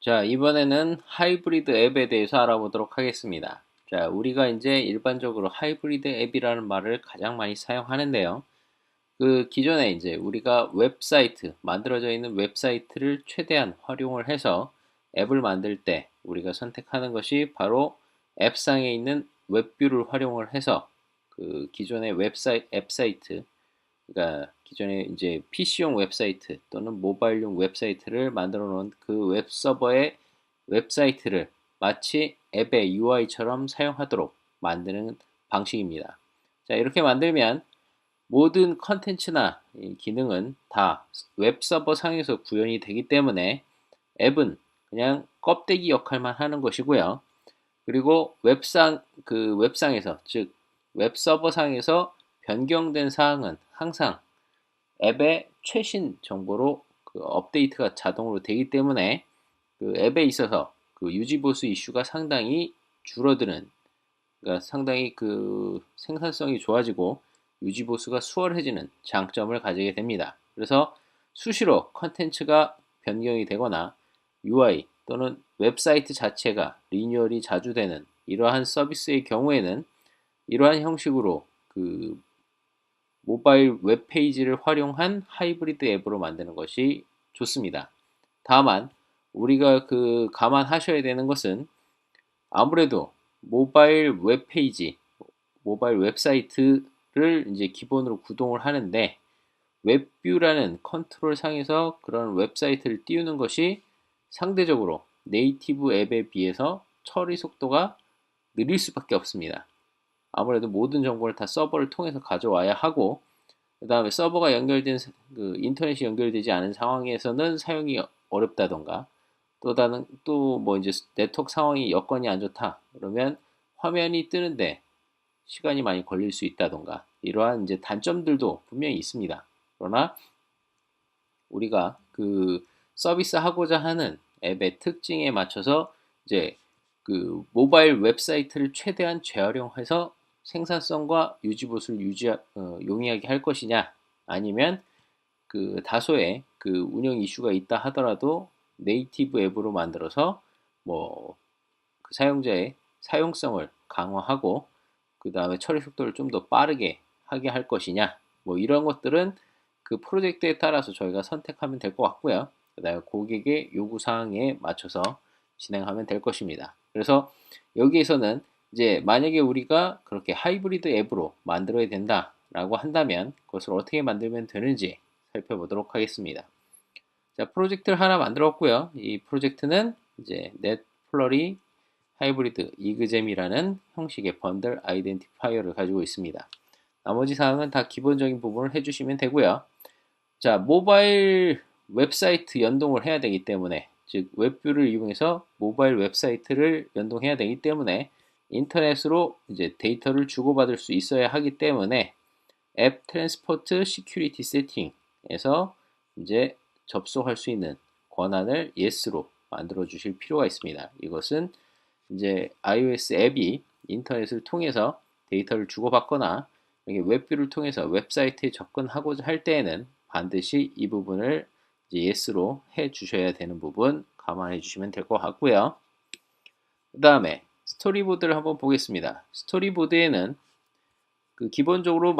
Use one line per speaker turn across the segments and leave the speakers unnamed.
자, 이번에는 하이브리드 앱에 대해서 알아보도록 하겠습니다. 자, 우리가 이제 일반적으로 하이브리드 앱이라는 말을 가장 많이 사용하는데요. 그 기존에 이제 우리가 웹사이트, 만들어져 있는 웹사이트를 최대한 활용을 해서 앱을 만들 때 우리가 선택하는 것이 바로 앱상에 있는 웹뷰를 활용을 해서 그 기존의 앱사이트, 그러니까 기존에 이제 PC용 웹사이트 또는 모바일용 웹사이트를 만들어 놓은 그 웹서버의 웹사이트를 마치 앱의 UI처럼 사용하도록 만드는 방식입니다. 자, 이렇게 만들면 모든 컨텐츠나 기능은 다 웹서버 상에서 구현이 되기 때문에 앱은 그냥 껍데기 역할만 하는 것이고요. 그리고 웹상에서, 즉 웹서버 상에서 변경된 사항은 항상 앱의 최신 정보로 그 업데이트가 자동으로 되기 때문에 그 앱에 있어서 그 유지보수 이슈가 상당히 줄어드는, 그러니까 상당히 그 생산성이 좋아지고 유지보수가 수월해지는 장점을 가지게 됩니다. 그래서 수시로 컨텐츠가 변경이 되거나 UI 또는 웹사이트 자체가 리뉴얼이 자주 되는 이러한 서비스의 경우에는 이러한 형식으로 그 모바일 웹페이지를 활용한 하이브리드 앱으로 만드는 것이 좋습니다. 다만 우리가 그 감안하셔야 되는 것은 아무래도 모바일 웹페이지, 모바일 웹사이트를 이제 기본으로 구동을 하는데 웹뷰라는 컨트롤 상에서 그런 웹사이트를 띄우는 것이 상대적으로 네이티브 앱에 비해서 처리 속도가 느릴 수밖에 없습니다. 아무래도 모든 정보를 다 서버를 통해서 가져와야 하고, 그 다음에 서버가 연결된 그 인터넷이 연결되지 않은 상황에서는 사용이 어렵다던가, 또 다른 또 뭐 이제 네트워크 상황이 여건이 안 좋다 그러면 화면이 뜨는데 시간이 많이 걸릴 수 있다던가 이러한 이제 단점들도 분명히 있습니다. 그러나 우리가 그 서비스 하고자 하는 앱의 특징에 맞춰서 이제 그 모바일 웹사이트를 최대한 재활용해서 생산성과 유지보수를 용이하게 할 것이냐, 아니면 그 다소의 그 운영 이슈가 있다 하더라도 네이티브 앱으로 만들어서 뭐 그 사용자의 사용성을 강화하고 그 다음에 처리 속도를 좀 더 빠르게 하게 할 것이냐, 뭐 이런 것들은 그 프로젝트에 따라서 저희가 선택하면 될 것 같고요. 그 다음에 고객의 요구 사항에 맞춰서 진행하면 될 것입니다. 그래서 여기에서는 이제 만약에 우리가 그렇게 하이브리드 앱으로 만들어야 된다라고 한다면 그것을 어떻게 만들면 되는지 살펴보도록 하겠습니다. 자, 프로젝트를 하나 만들었고요. 이 프로젝트는 이제 넷플러리 하이브리드 이그잼이라는 형식의 번들 아이덴티파이어를 가지고 있습니다. 나머지 사항은 다 기본적인 부분을 해주시면 되고요. 자, 모바일 웹사이트 연동을 해야 되기 때문에, 즉 웹뷰를 이용해서 모바일 웹사이트를 연동해야 되기 때문에 인터넷으로 이제 데이터를 주고받을 수 있어야 하기 때문에 앱 트랜스포트 시큐리티 세팅에서 이제 접속할 수 있는 권한을 yes로 만들어 주실 필요가 있습니다. 이것은 이제 iOS 앱이 인터넷을 통해서 데이터를 주고받거나 웹뷰를 통해서 웹사이트에 접근하고자 할 때에는 반드시 이 부분을 이제 yes로 해 주셔야 되는 부분 감안해 주시면 될 것 같고요. 그 다음에 스토리보드를 한번 보겠습니다. 스토리보드에는 그 기본적으로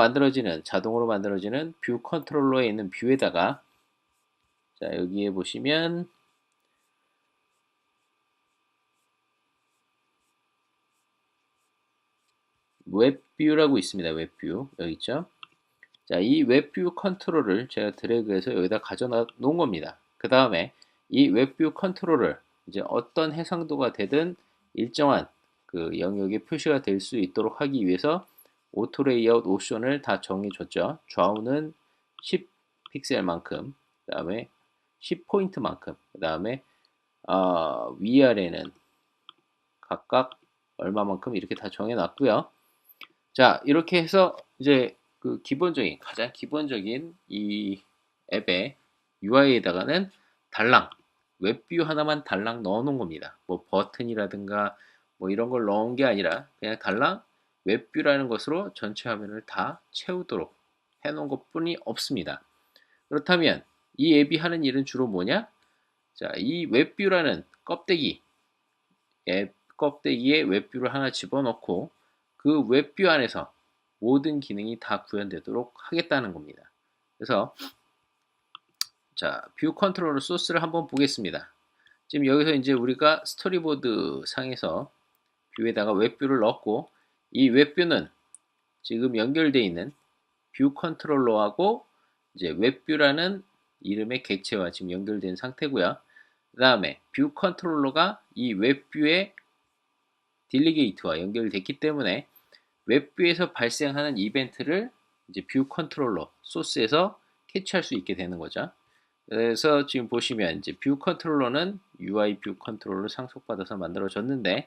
자동으로 만들어지는 뷰 컨트롤러에 있는 뷰에다가, 자, 여기에 보시면 웹뷰라고 있습니다. 웹뷰 여기 있죠. 자, 이 웹뷰 컨트롤을 제가 드래그해서 여기다 가져 놓은 겁니다. 그 다음에 이 웹뷰 컨트롤을 이제 어떤 해상도가 되든 일정한 그 영역에 표시가 될 수 있도록 하기 위해서 오토 레이아웃 옵션을 다 정해 줬죠. 좌우는 10 픽셀만큼, 그 다음에 10포인트만큼, 그 다음에 위아래는 각각 얼마만큼 이렇게 다 정해 놨고요. 자, 이렇게 해서 이제 그 가장 기본적인 이 앱의 UI에다가는 달랑, 웹뷰 하나만 달랑 넣어 놓은 겁니다. 뭐 버튼이라든가 뭐 이런 걸 넣은 게 아니라 그냥 달랑 웹뷰라는 것으로 전체 화면을 다 채우도록 해 놓은 것 뿐이 없습니다. 그렇다면 이 앱이 하는 일은 주로 뭐냐? 자, 이 웹뷰라는 껍데기, 앱 껍데기에 웹뷰를 하나 집어넣고 그 웹뷰 안에서 모든 기능이 다 구현되도록 하겠다는 겁니다. 그래서 자, 뷰 컨트롤러 소스를 한번 보겠습니다. 지금 여기서 이제 우리가 스토리보드 상에서 뷰에다가 웹뷰를 넣었고 이 웹뷰는 지금 연결되어 있는 뷰 컨트롤러하고 이제 웹뷰라는 이름의 객체와 지금 연결된 상태고요. 그 다음에 뷰 컨트롤러가 이 웹뷰의 딜리게이트와 연결됐기 때문에 웹뷰에서 발생하는 이벤트를 이제 뷰 컨트롤러 소스에서 캐치할 수 있게 되는 거죠. 그래서 지금 보시면 이제 뷰 컨트롤러는 UI 뷰 컨트롤러 상속받아서 만들어졌는데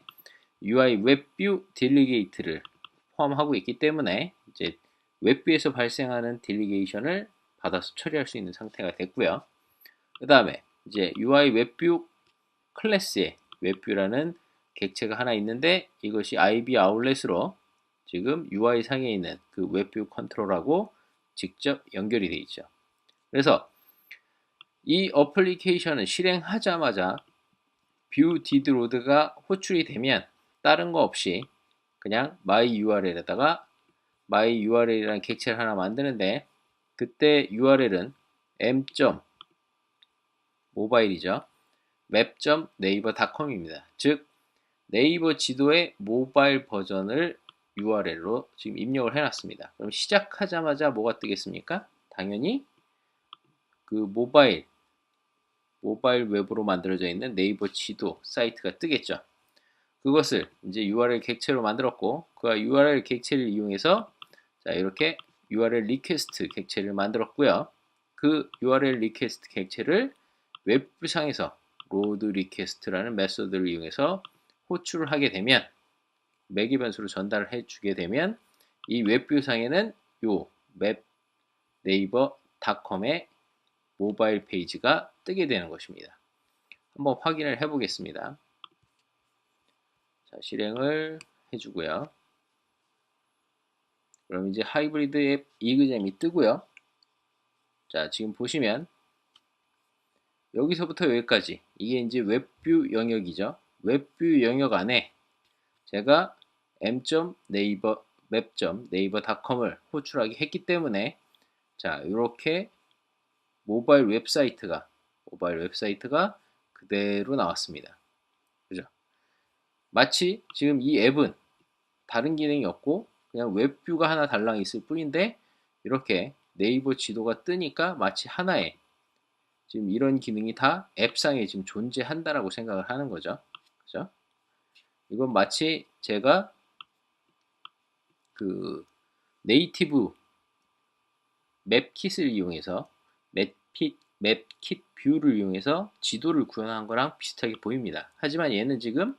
UI 웹뷰 딜리게이트를 포함하고 있기 때문에 이제 웹뷰에서 발생하는 딜리게이션을 받아서 처리할 수 있는 상태가 됐고요. 그 다음에 이제 UI 웹뷰 클래스에 웹뷰라는 객체가 하나 있는데 이것이 IB 아울렛으로 지금 UI 상에 있는 그 웹뷰 컨트롤하고 직접 연결이 되어 있죠. 그래서 이 어플리케이션을 실행하자마자 뷰 디드 로드가 호출이 되면 다른 거 없이 그냥 my URL에다가 my URL이라는 객체를 하나 만드는데 그때 URL은 m.mobile이죠. map.naver.com입니다. 즉 네이버 지도의 모바일 버전을 URL로 지금 입력을 해놨습니다. 그럼 시작하자마자 뭐가 뜨겠습니까? 당연히 그 모바일 웹으로 만들어져 있는 네이버 지도 사이트가 뜨겠죠. 그것을 이제 URL 객체로 만들었고 그 URL 객체를 이용해서 자 이렇게 URL 리퀘스트 객체를 만들었고요. 그 URL 리퀘스트 객체를 웹상에서 로드 리퀘스트라는 메소드를 이용해서 호출을 하게 되면 매개 변수로 전달을 해주게 되면 이 웹뷰상에는 요 맵 네이버닷컴의 모바일 페이지가 뜨게 되는 것입니다. 한번 확인을 해 보겠습니다. 자, 실행을 해주고요. 그럼 이제 하이브리드 앱 이그잼이 뜨고요. 자, 지금 보시면 여기서부터 여기까지 이게 이제 웹뷰 영역이죠. 웹뷰 영역 안에 제가 m.naver map.naver.com을 호출하게 했기 때문에 자, 이렇게 모바일 웹사이트가 그대로 나왔습니다. 그죠? 마치 지금 이 앱은 다른 기능이 없고 그냥 웹뷰가 하나 달랑 있을 뿐인데 이렇게 네이버 지도가 뜨니까 마치 하나의 지금 이런 기능이 다 앱상에 지금 존재한다라고 생각을 하는 거죠. 그죠? 이건 마치 제가 그 네이티브 맵킷을 이용해서 맵킷 뷰를 이용해서 지도를 구현한 거랑 비슷하게 보입니다. 하지만 얘는 지금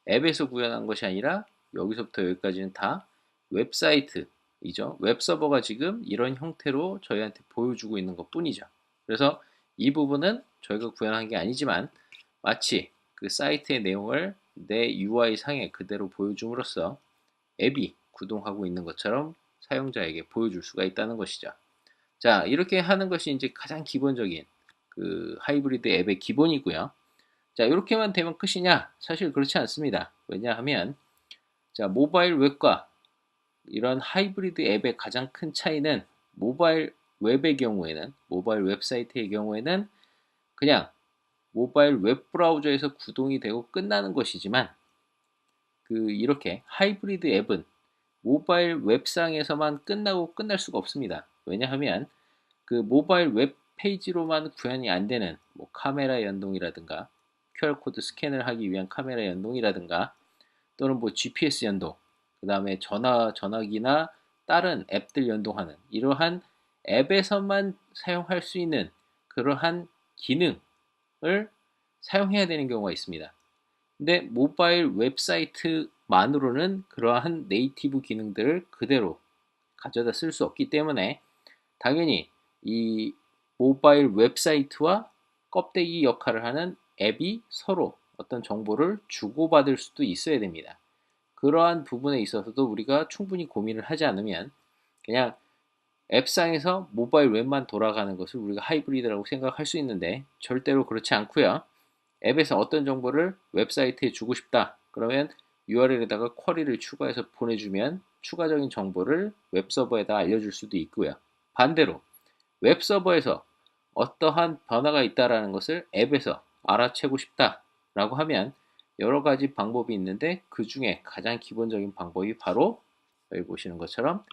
앱에서 구현한 것이 아니라 여기서부터 여기까지는 다 웹사이트이죠. 웹서버가 지금 이런 형태로 저희한테 보여주고 있는 것 뿐이죠. 그래서 이 부분은 저희가 구현한 게 아니지만 마치 그 사이트의 내용을 내 UI 상에 그대로 보여줌으로써 앱이 구동하고 있는 것처럼 사용자에게 보여줄 수가 있다는 것이죠. 자, 이렇게 하는 것이 이제 가장 기본적인 그 하이브리드 앱의 기본이고요. 자, 이렇게만 되면 끝이냐? 사실 그렇지 않습니다. 왜냐하면 자, 모바일 웹과 이런 하이브리드 앱의 가장 큰 차이는 모바일 웹의 경우에는 모바일 웹사이트의 경우에는 그냥 모바일 웹 브라우저에서 구동이 되고 끝나는 것이지만 그 이렇게 하이브리드 앱은 모바일 웹상에서만 끝나고 끝날 수가 없습니다. 왜냐하면 그 모바일 웹 페이지로만 구현이 안 되는 뭐 카메라 연동이라든가 QR코드 스캔을 하기 위한 카메라 연동이라든가 또는 뭐 GPS 연동, 그 다음에 전화기나 다른 앱들 연동하는 이러한 앱에서만 사용할 수 있는 그러한 기능을 사용해야 되는 경우가 있습니다. 근데 모바일 웹사이트만으로는 그러한 네이티브 기능들을 그대로 가져다 쓸 수 없기 때문에 당연히 이 모바일 웹사이트와 껍데기 역할을 하는 앱이 서로 어떤 정보를 주고받을 수도 있어야 됩니다. 그러한 부분에 있어서도 우리가 충분히 고민을 하지 않으면 그냥 앱상에서 모바일 웹만 돌아가는 것을 우리가 하이브리드라고 생각할 수 있는데 절대로 그렇지 않고요. 앱에서 어떤 정보를 웹사이트에 주고 싶다. 그러면 URL에다가 쿼리를 추가해서 보내주면 추가적인 정보를 웹서버에다 알려줄 수도 있고요. 반대로 웹서버에서 어떠한 변화가 있다라는 것을 앱에서 알아채고 싶다라고 하면 여러 가지 방법이 있는데 그 중에 가장 기본적인 방법이 바로 여기 보시는 것처럼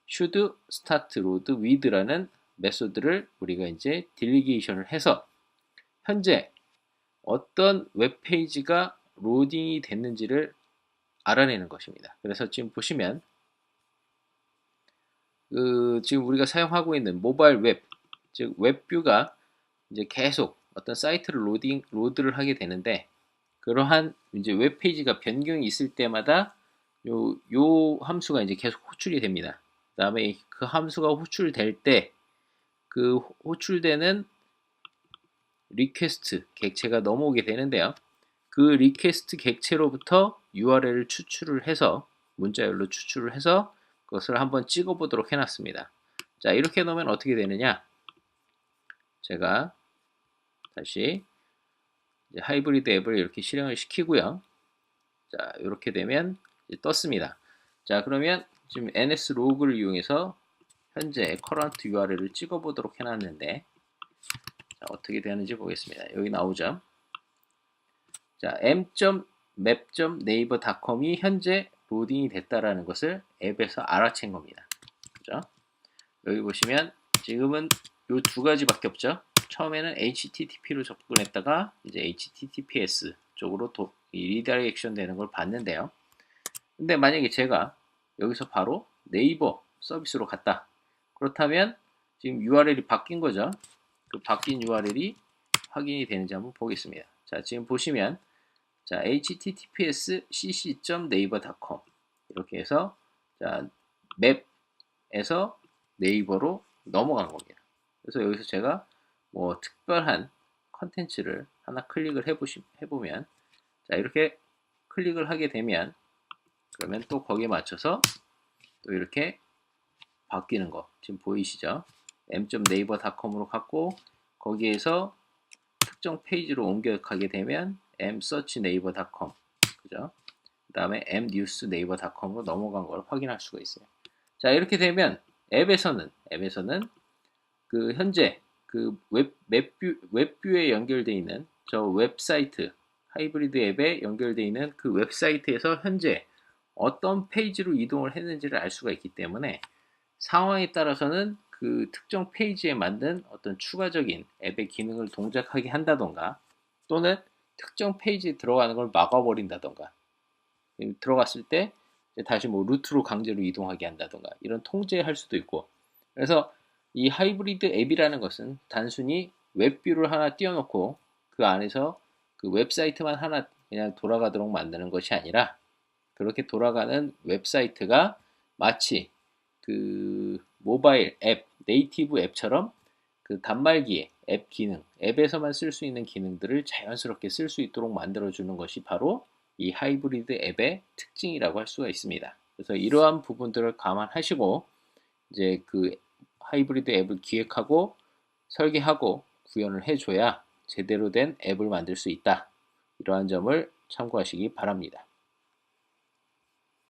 should start load with라는 메소드를 우리가 이제 딜리게이션을 해서 현재 어떤 웹페이지가 로딩이 됐는지를 알아내는 것입니다. 그래서 지금 보시면 지금 우리가 사용하고 있는 모바일 웹, 즉 웹뷰가 이제 계속 어떤 사이트를 로드를 하게 되는데 그러한 이제 웹페이지가 변경이 있을 때마다 요 함수가 이제 계속 호출이 됩니다. 그 다음에 그 함수가 호출될 때 그 호출되는 리퀘스트 객체가 넘어오게 되는데요. 그 리퀘스트 객체로부터 URL을 추출을 해서 문자열로 추출을 해서 그것을 한번 찍어 보도록 해놨습니다. 자, 이렇게 놓으면 어떻게 되느냐? 제가 다시 이제 하이브리드 앱을 이렇게 실행을 시키고요. 자, 이렇게 되면 떴습니다. 자, 그러면 지금 ns 로그를 이용해서 현재 current URL을 찍어 보도록 해놨는데 자, 어떻게 되는지 보겠습니다. 여기 나오죠. 자, m.map.naver.com이 현재 로딩이 됐다라는 것을 앱에서 알아챈 겁니다. 그죠? 여기 보시면 지금은 요 두 가지밖에 없죠. 처음에는 HTTP로 접근했다가 이제 HTTPS 쪽으로 리다이렉션 되는 걸 봤는데요. 근데 만약에 제가 여기서 바로 네이버 서비스로 갔다. 그렇다면 지금 URL이 바뀐 거죠. 그 바뀐 URL이 확인이 되는지 한번 보겠습니다. 자, 지금 보시면 자, https cc.naver.com 이렇게 해서 자, 맵에서 네이버로 넘어간 겁니다. 그래서 여기서 제가 뭐 특별한 컨텐츠를 하나 클릭을 해보면 자, 이렇게 클릭을 하게 되면 그러면 또 거기에 맞춰서 또 이렇게 바뀌는 거 지금 보이시죠? m.naver.com으로 갔고 거기에서 특정 페이지로 옮겨가게 되면 msearchnaver.com 그죠? 그 다음에 mnewsnaver.com으로 넘어간 걸 확인할 수가 있어요. 자, 이렇게 되면 앱에서는 그 현재 그 웹뷰에 연결되어 있는 저 웹사이트 하이브리드 앱에 연결되어 있는 그 웹사이트에서 현재 어떤 페이지로 이동을 했는지를 알 수가 있기 때문에 상황에 따라서는 그 특정 페이지에 만든 어떤 추가적인 앱의 기능을 동작하게 한다던가 또는 특정 페이지에 들어가는 걸 막아버린다던가 들어갔을 때 다시 뭐 루트로 강제로 이동하게 한다던가 이런 통제할 수도 있고 그래서 이 하이브리드 앱이라는 것은 단순히 웹뷰를 하나 띄워놓고 그 안에서 그 웹사이트만 하나 그냥 돌아가도록 만드는 것이 아니라 그렇게 돌아가는 웹사이트가 마치 그 모바일 앱, 네이티브 앱처럼 그 단말기의 앱 기능, 앱에서만 쓸 수 있는 기능들을 자연스럽게 쓸 수 있도록 만들어주는 것이 바로 이 하이브리드 앱의 특징이라고 할 수가 있습니다. 그래서 이러한 부분들을 감안하시고 이제 그 하이브리드 앱을 기획하고 설계하고 구현을 해줘야 제대로 된 앱을 만들 수 있다. 이러한 점을 참고하시기 바랍니다.